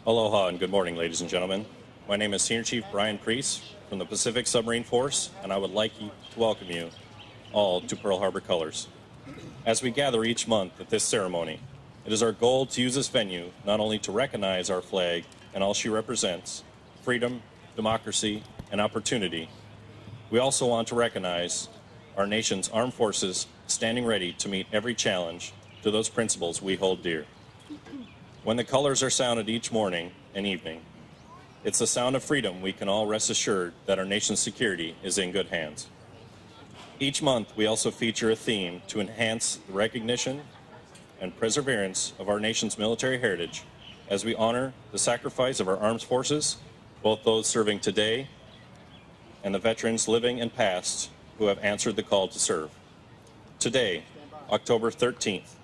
Aloha and good morning, ladies and gentlemen. My name is Senior Chief Brian Priest from the Pacific Submarine Force, and I would like to welcome you all to Pearl Harbor Colors. As we gather each month at this ceremony, it is our goal to use this venue not only to recognize our flag and all she represents, freedom, democracy, and opportunity. We also want to recognize our nation's armed forces standing ready to meet every challenge to those principles we hold dear. When the colors are sounded each morning and evening, it's the sound of freedom we can all rest assured that our nation's security is in good hands. Each month, we also feature a theme to enhance the recognition and perseverance of our nation's military heritage as we honor the sacrifice of our armed forces, both those serving today and the veterans living and past who have answered the call to serve. Today, October 13th,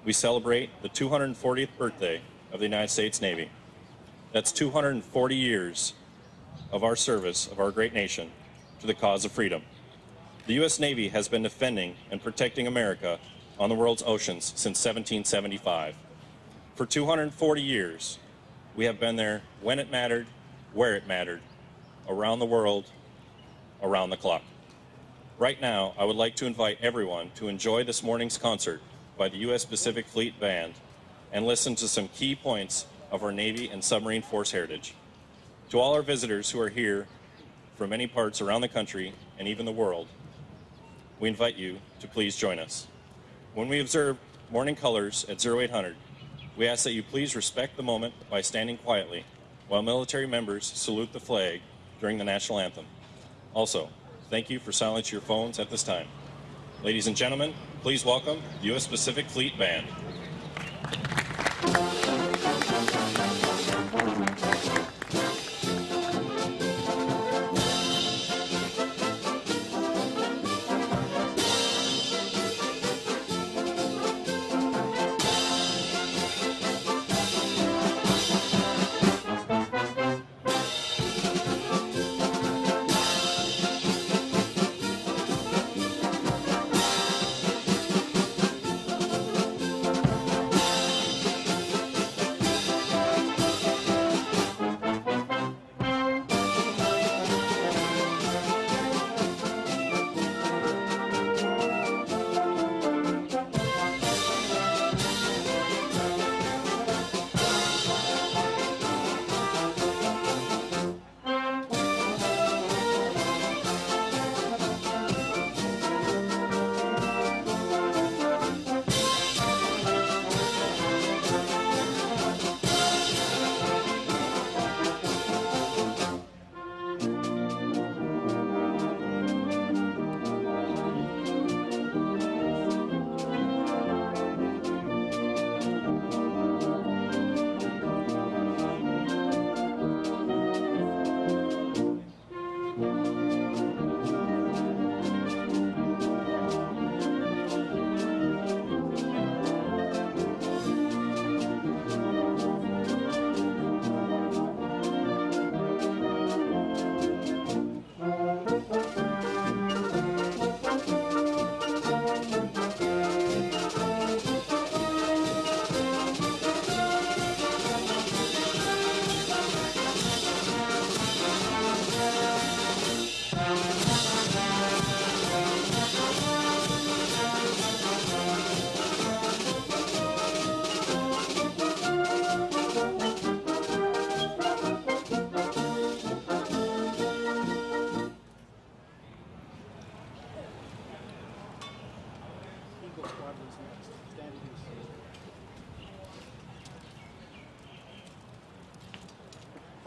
we celebrate the 240th birthday of the United States Navy. That's 240 years of our service of our great nation to the cause of freedom. The U.S. Navy has been defending and protecting America on the world's oceans since 1775. For 240 years, we have been there when it mattered, where it mattered, around the world, around the clock. Right now, I would like to invite everyone to enjoy this morning's concert by the U.S. Pacific Fleet Band and listen to some key points of our Navy and submarine force heritage. To all our visitors who are here from many parts around the country and even the world, we invite you to please join us. When we observe morning colors at 0800, we ask that you please respect the moment by standing quietly while military members salute the flag during the national anthem. Also, thank you for silencing your phones at this time. Ladies and gentlemen, please welcome the U.S. Pacific Fleet Band.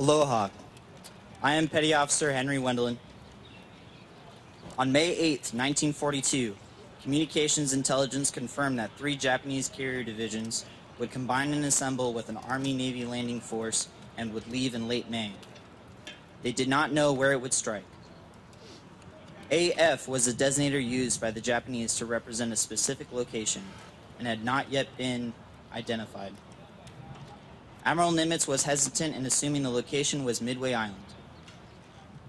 Aloha. I am Petty Officer Henry Wendelin. On May 8, 1942, Communications Intelligence confirmed that 3 Japanese carrier divisions would combine and assemble with an Army-Navy landing force and would leave in late May. They did not know where it would strike. AF was the designator used by the Japanese to represent a specific location and had not yet been identified. Admiral Nimitz was hesitant in assuming the location was Midway Island.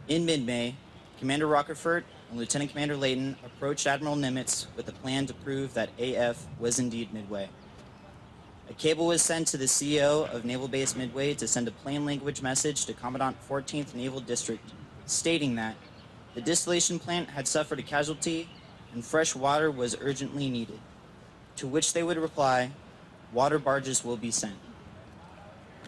In mid-May, Commander Rockerford and Lieutenant Commander Layton approached Admiral Nimitz with a plan to prove that AF was indeed Midway. A cable was sent to the CEO of Naval Base Midway to send a plain language message to Commandant 14th Naval District stating that the distillation plant had suffered a casualty and fresh water was urgently needed, to which they would reply, "Water barges will be sent."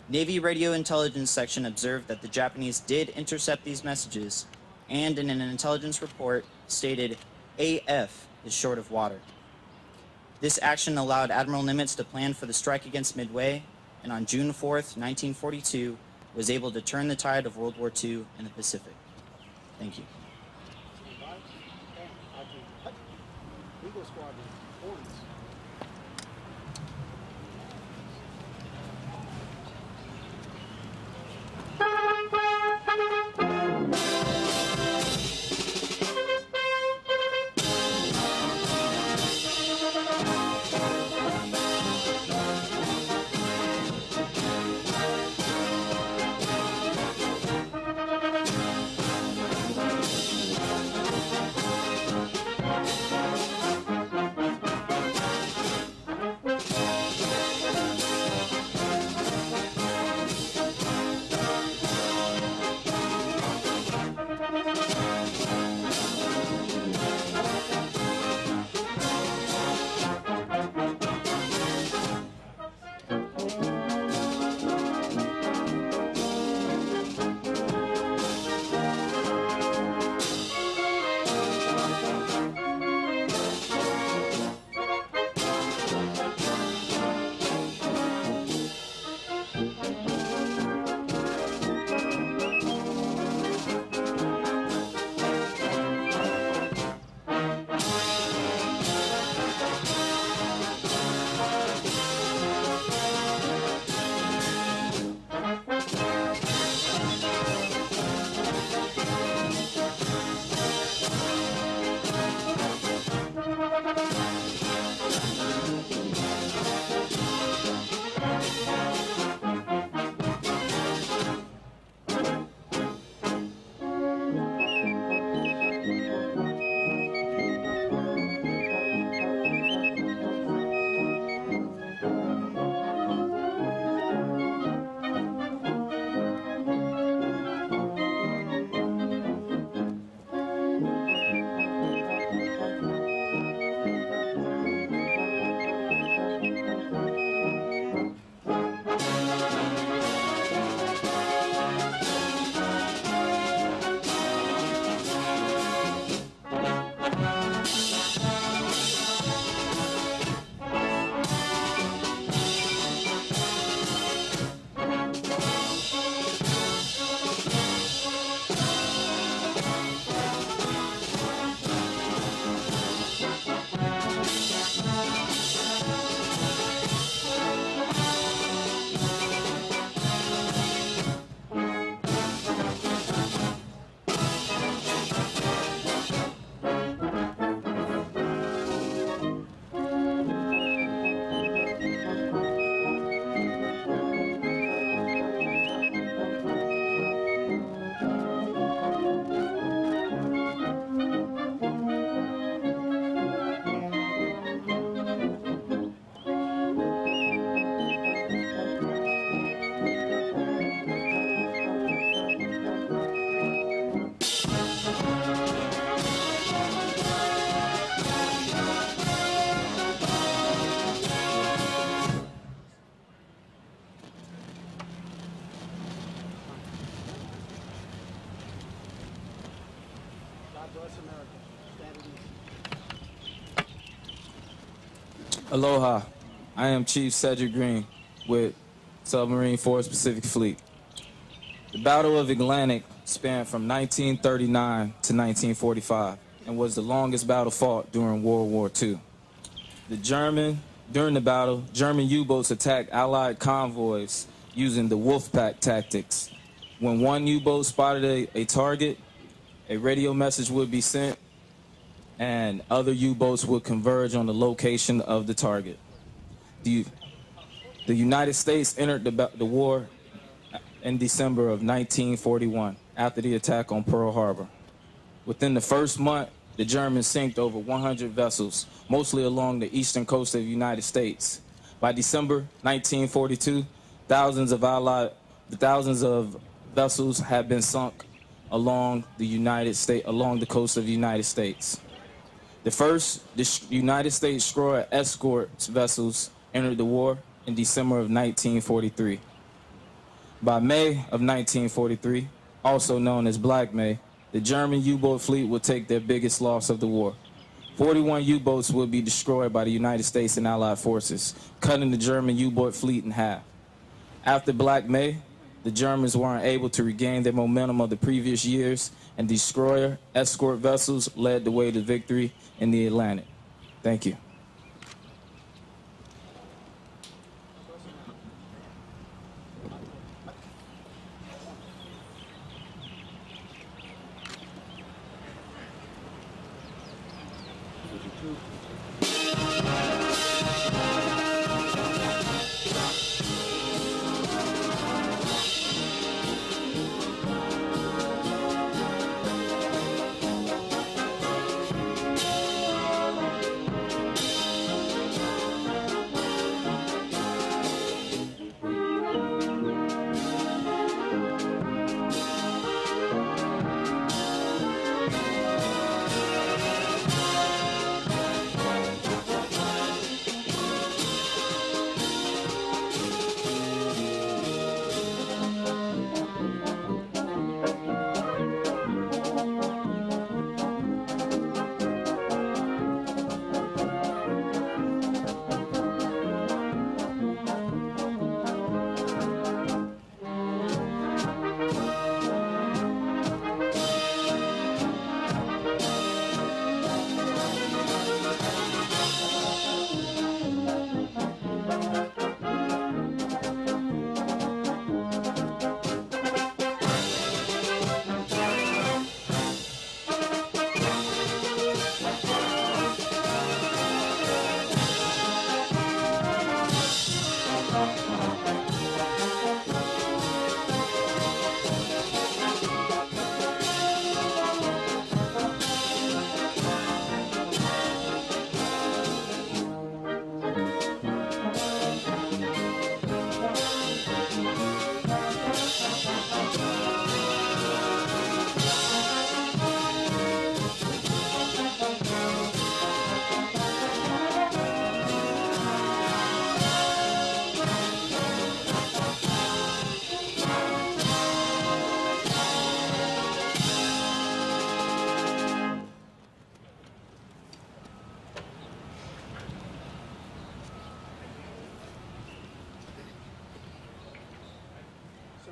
Navy Radio Intelligence Section observed that the Japanese did intercept these messages and in an intelligence report stated AF is short of water. This action allowed Admiral Nimitz to plan for the strike against Midway, and on June 4th, 1942, was able to turn the tide of World War II in the Pacific. Thank you. Aloha, I am Chief Cedric Green with Submarine Force Pacific Fleet. The Battle of Atlantic spanned from 1939 to 1945 and was the longest battle fought during World War II. During the battle, German U-boats attacked Allied convoys using the Wolfpack tactics. When one U-boat spotted a target, a radio message would be sent and other U-boats would converge on the location of the target. The United States entered the war in December of 1941 after the attack on Pearl Harbor. Within the first month, the Germans sank over 100 vessels, mostly along the eastern coast of the United States. By December 1942, thousands of vessels had been sunk along the coast of the United States. The first United States destroyer escort vessels entered the war in December of 1943. By May of 1943, also known as Black May, the German U-boat fleet would take their biggest loss of the war. 41 U-boats would be destroyed by the United States and Allied forces, cutting the German U-boat fleet in half. After Black May, the Germans weren't able to regain their momentum of the previous years, and destroyer escort vessels led the way to victory in the Atlantic. Thank you.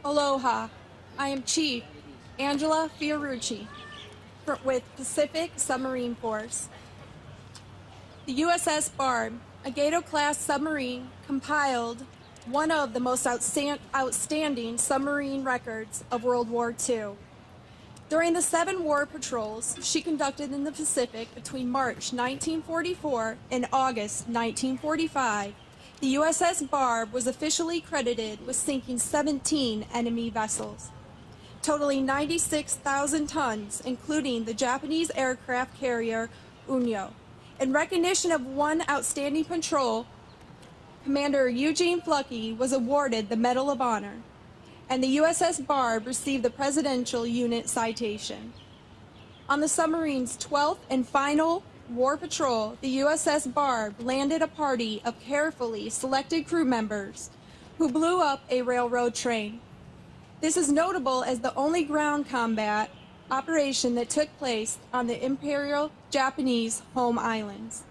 Aloha, I am Chief Angela Fiorucci with Pacific Submarine Force. The USS Barb, a Gato-class submarine, compiled one of the most outstanding submarine records of World War II. During the 7 war patrols she conducted in the Pacific between March 1944 and August 1945, the USS Barb was officially credited with sinking 17 enemy vessels, totaling 96,000 tons, including the Japanese aircraft carrier Unyo. In recognition of one outstanding patrol, Commander Eugene Fluckey was awarded the Medal of Honor, and the USS Barb received the Presidential Unit Citation. On the submarine's 12th and final war patrol, the USS Barb landed a party of carefully selected crew members who blew up a railroad train. This is notable as the only ground combat operation that took place on the Imperial Japanese home islands.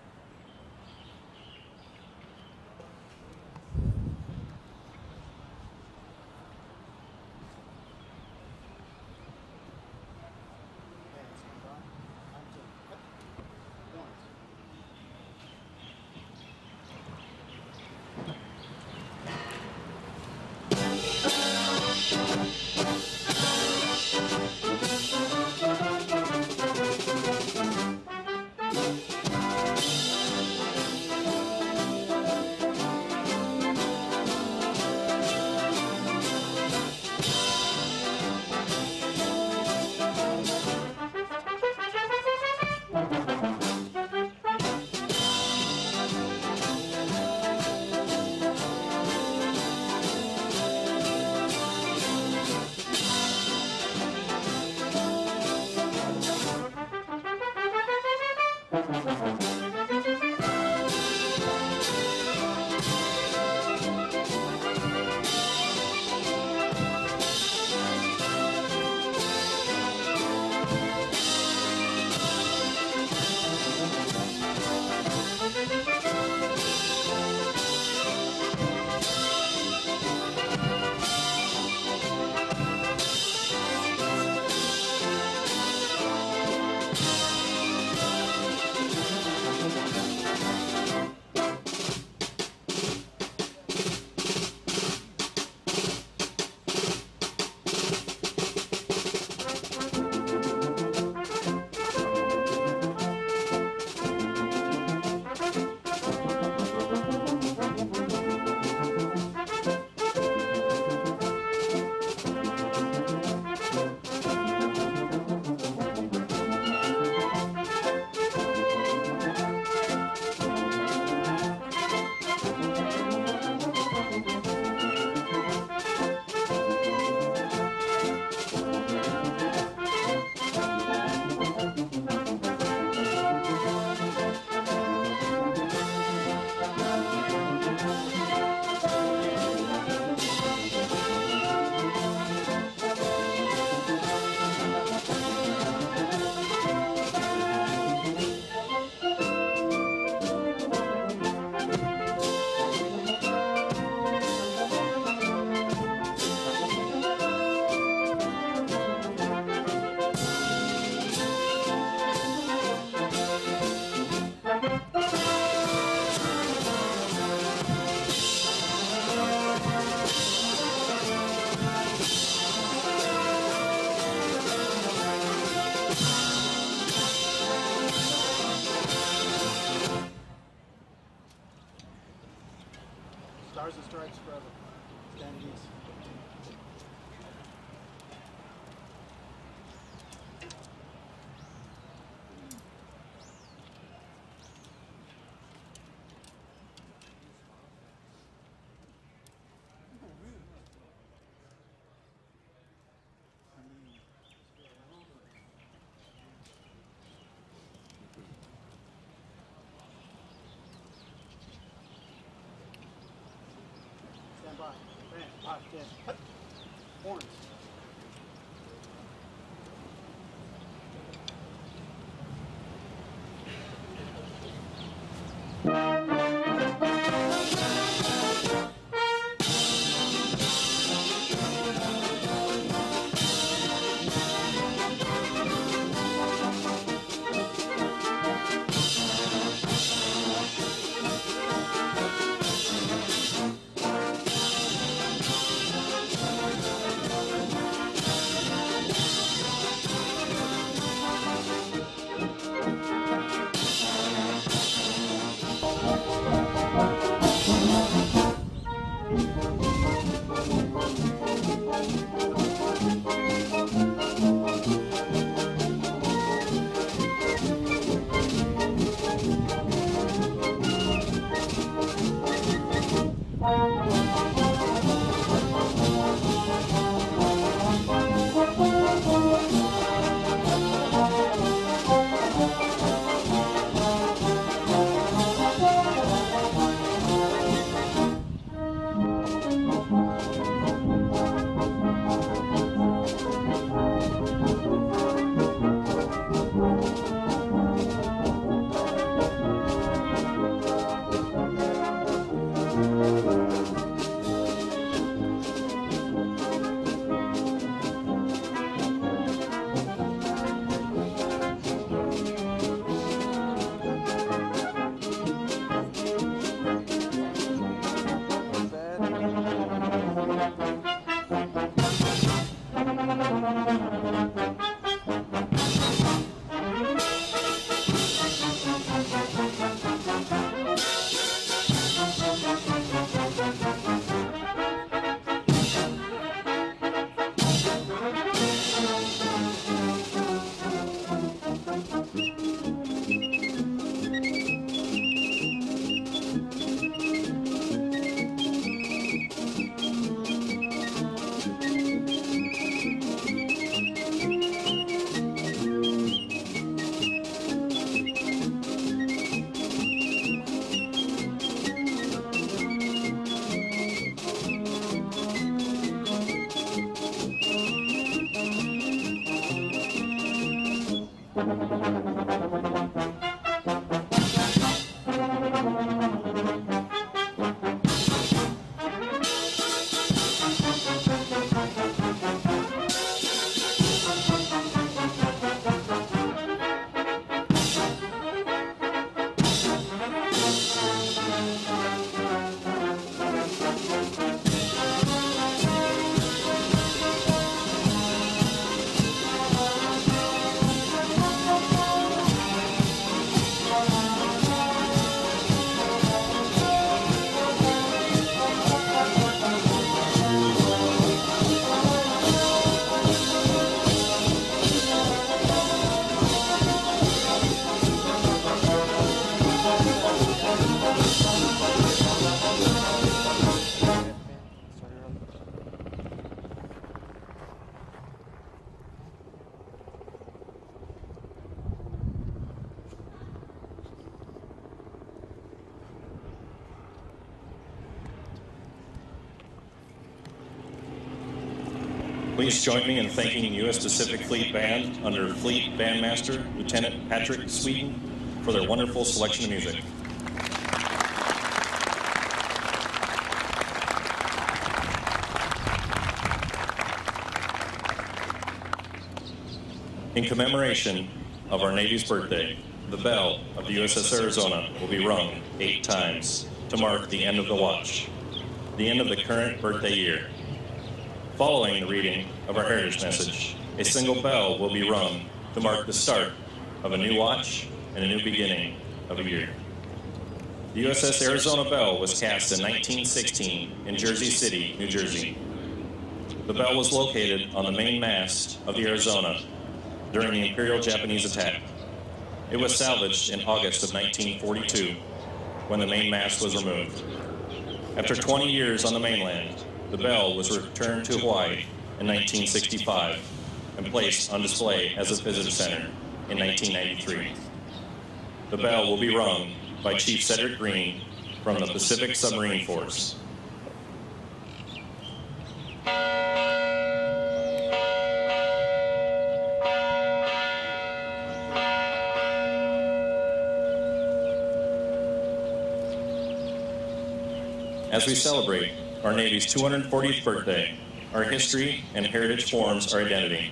Stars and stripes forever. Attendees. Stand by. Bam. 5, 10. Hut. Horns. Please join me in thanking U.S. Pacific Fleet Band under Fleet Bandmaster Lieutenant Patrick Sweden for their wonderful selection of music. In commemoration of our Navy's birthday, the bell of the USS Arizona will be rung 8 times to mark the end of the watch, the end of the current birthday year. Following the reading of our heritage message, a single bell will be rung to mark the start of a new watch and a new beginning of a year. The USS Arizona bell was cast in 1916 in Jersey City, New Jersey. The bell was located on the main mast of the Arizona during the Imperial Japanese attack. It was salvaged in August of 1942 when the main mast was removed. After 20 years on the mainland, the bell was returned to Hawaii in 1965 and placed on display as a visitor center in 1993. The bell will be rung by Chief Cedric Green from the Pacific Submarine Force. As we celebrate our Navy's 240th birthday, our history and heritage forms our identity,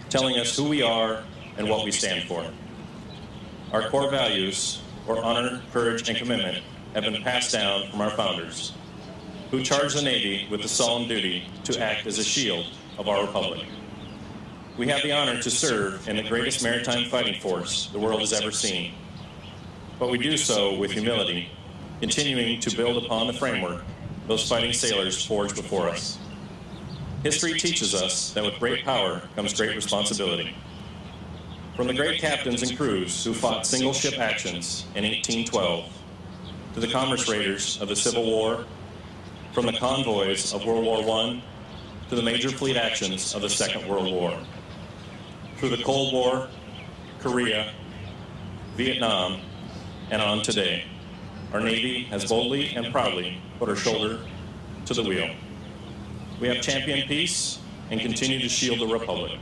telling us who we are and what we stand for. Our core values, or honor, courage, and commitment, have been passed down from our founders, who charged the Navy with the solemn duty to act as a shield of our republic. We have the honor to serve in the greatest maritime fighting force the world has ever seen, but we do so with humility, continuing to build upon the framework those fighting sailors forged before us. History teaches us that with great power comes great responsibility. From the great captains and crews who fought single-ship actions in 1812, to the commerce raiders of the Civil War, from the convoys of World War I, to the major fleet actions of the Second World War, through the Cold War, Korea, Vietnam, and on today, our Navy has boldly and proudly put her shoulder to the wheel. We have championed peace and continue to shield the Republic.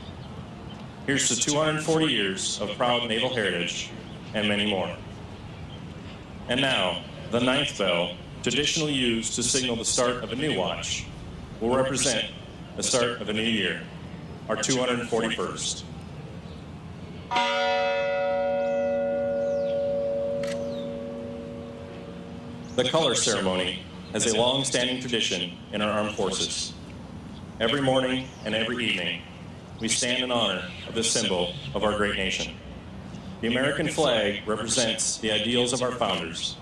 Here's to 240 years of proud naval heritage and many more. And now, the ninth bell, traditionally used to signal the start of a new watch, will represent the start of a new year, our 241st. The color ceremony has a long-standing tradition in our armed forces. Every morning and every evening, we stand in honor of this symbol of our great nation. The American flag represents the ideals of our founders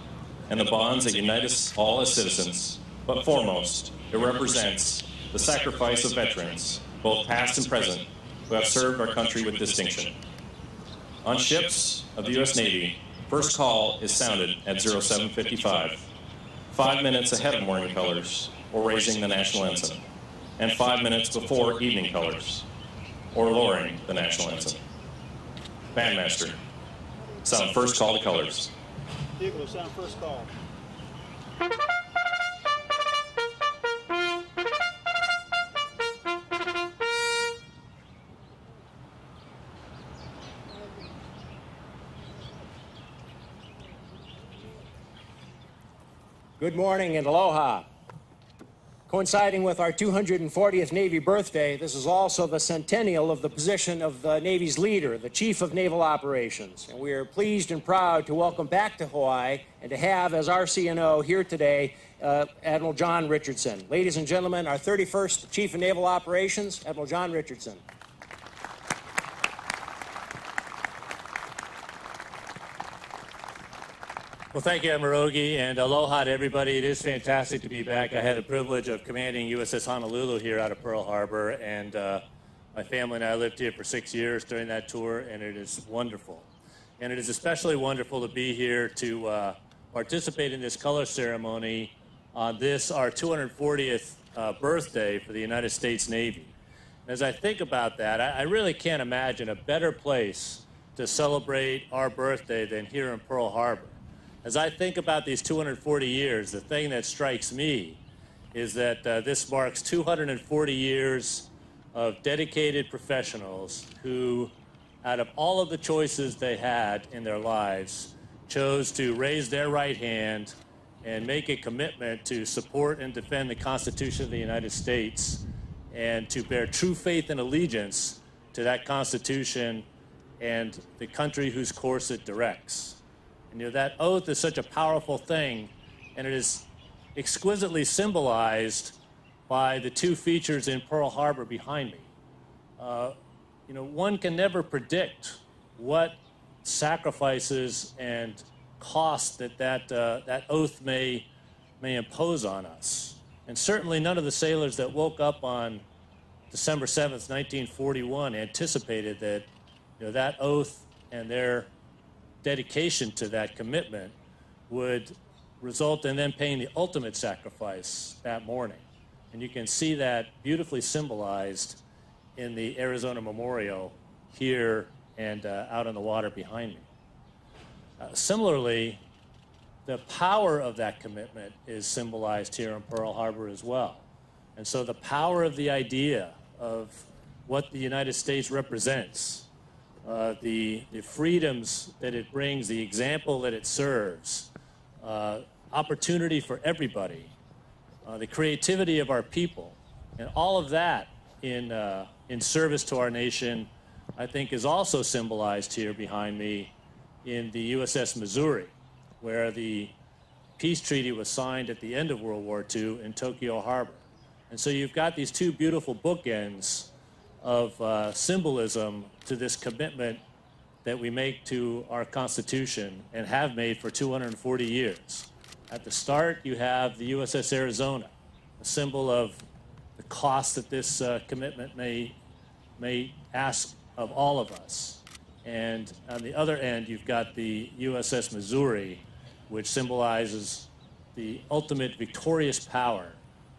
and the bonds that unite us all as citizens, but foremost, it represents the sacrifice of veterans, both past and present, who have served our country with distinction. On ships of the U.S. Navy, first call is sounded at 0755, 5 minutes ahead of morning colors, or raising the national ensign, and 5 minutes before evening colors, or lowering the national ensign. Bandmaster, sound first call to colors. Bugle, sound first call. Good morning and aloha. Coinciding with our 240th Navy birthday, this is also the centennial of the position of the Navy's leader, the Chief of Naval Operations. And we are pleased and proud to welcome back to Hawaii and to have as our CNO here today, Admiral John Richardson. Ladies and gentlemen, our 31st Chief of Naval Operations, Admiral John Richardson. Well, thank you, Amarogi, and aloha to everybody. It is fantastic to be back. I had the privilege of commanding USS Honolulu here out of Pearl Harbor, and my family and I lived here for 6 years during that tour, and it is wonderful. And it is especially wonderful to be here to participate in this color ceremony on this, our 240th birthday for the United States Navy. As I think about that, I really can't imagine a better place to celebrate our birthday than here in Pearl Harbor. As I think about these 240 years, the thing that strikes me is that this marks 240 years of dedicated professionals who, out of all of the choices they had in their lives, chose to raise their right hand and make a commitment to support and defend the Constitution of the United States and to bear true faith and allegiance to that Constitution and the country whose course it directs. And that oath is such a powerful thing, and it is exquisitely symbolized by the two features in Pearl Harbor behind me. One can never predict what sacrifices and cost that oath may impose on us. And certainly none of the sailors that woke up on December 7th, 1941 anticipated that, that oath and their dedication to that commitment would result in them paying the ultimate sacrifice that morning. And you can see that beautifully symbolized in the Arizona Memorial here and out on the water behind me. Similarly, the power of that commitment is symbolized here in Pearl Harbor as well. And so the power of the idea of what the United States represents, the freedoms that it brings, the example that it serves, opportunity for everybody, the creativity of our people, and all of that in service to our nation, I think is also symbolized here behind me in the USS Missouri, where the peace treaty was signed at the end of World War II in Tokyo Harbor. And so you've got these two beautiful bookends of symbolism to this commitment that we make to our Constitution and have made for 240 years. At the start, you have the USS Arizona, a symbol of the cost that this commitment may ask of all of us. And on the other end, you've got the USS Missouri, which symbolizes the ultimate victorious power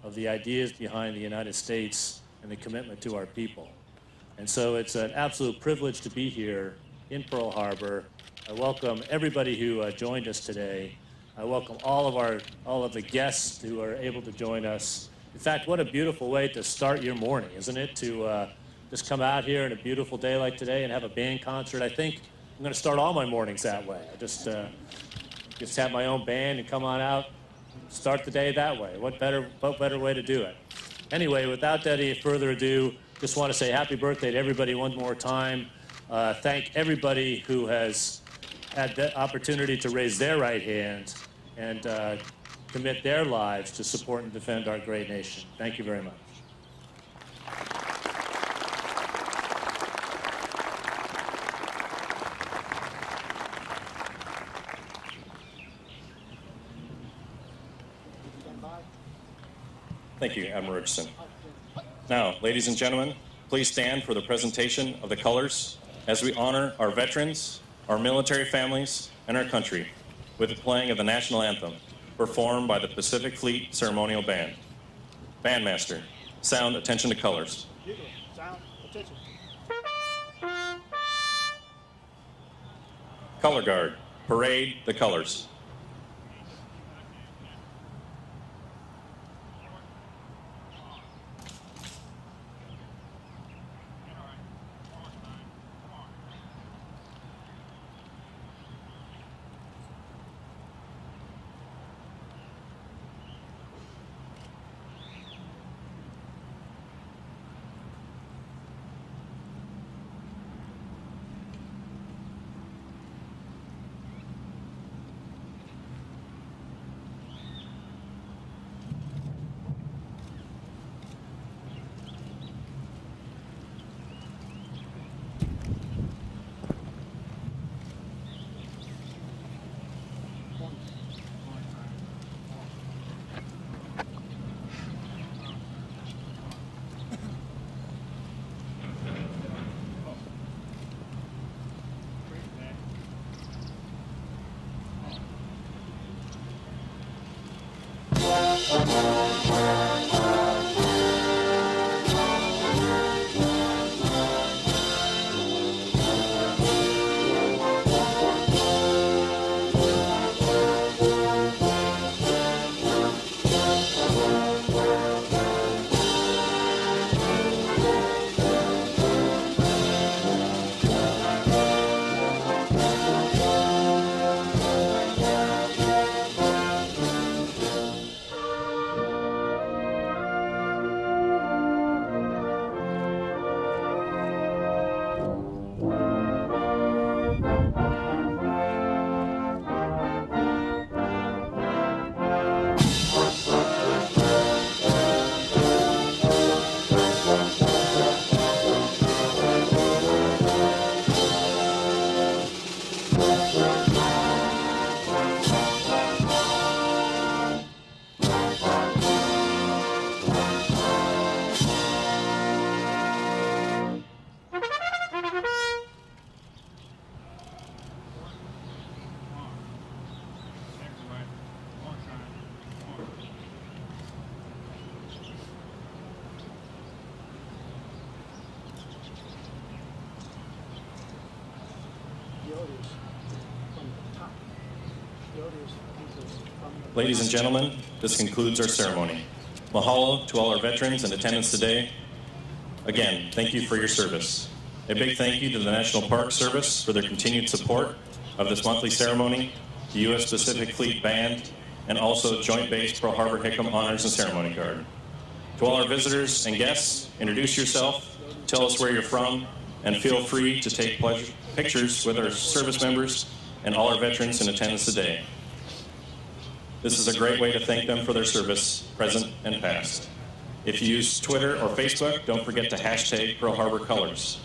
of the ideas behind the United States and the commitment to our people. And so it's an absolute privilege to be here in Pearl Harbor. I welcome everybody who joined us today. I welcome all of the guests who are able to join us. In fact, what a beautiful way to start your morning, isn't it? To just come out here on a beautiful day like today and have a band concert. I think I'm going to start all my mornings that way. I just have my own band and come on out, start the day that way. What better way to do it? Anyway, without any further ado, just want to say happy birthday to everybody one more time. Thank everybody who has had the opportunity to raise their right hand and commit their lives to support and defend our great nation. Thank you very much. Thank you, Admiral Richardson. Now, ladies and gentlemen, please stand for the presentation of the colors as we honor our veterans, our military families, and our country with the playing of the national anthem performed by the Pacific Fleet Ceremonial Band. Bandmaster, sound attention to colors. Sound, attention. Color Guard, parade the colors. Ladies and gentlemen, this concludes our ceremony. Mahalo to all our veterans in attendance today. Again, thank you for your service. A big thank you to the National Park Service for their continued support of this monthly ceremony, the U.S. Pacific Fleet Band, and also Joint Base Pearl Harbor Hickam Honors and Ceremony Card. To all our visitors and guests, introduce yourself, tell us where you're from, and feel free to take pictures with our service members and all our veterans in attendance today. This is a great way to thank them for their service, present and past. If you use Twitter or Facebook, don't forget to hashtag Pearl Harbor Colors.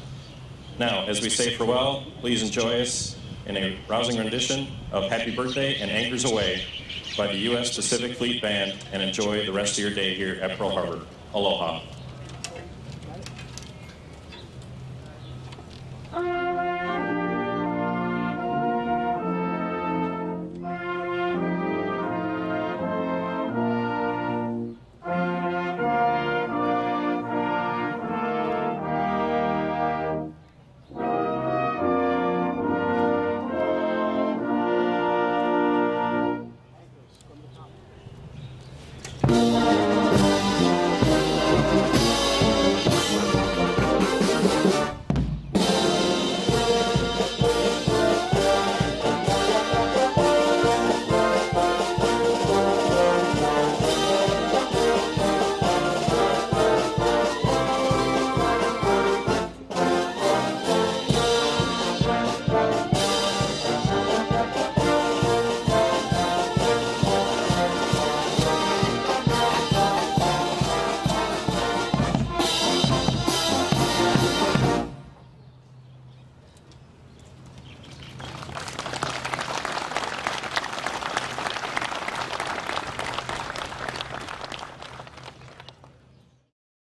Now, as we say farewell, please enjoy us in a rousing rendition of Happy Birthday and Anchors Away by the U.S. Pacific Fleet Band, and enjoy the rest of your day here at Pearl Harbor. Aloha.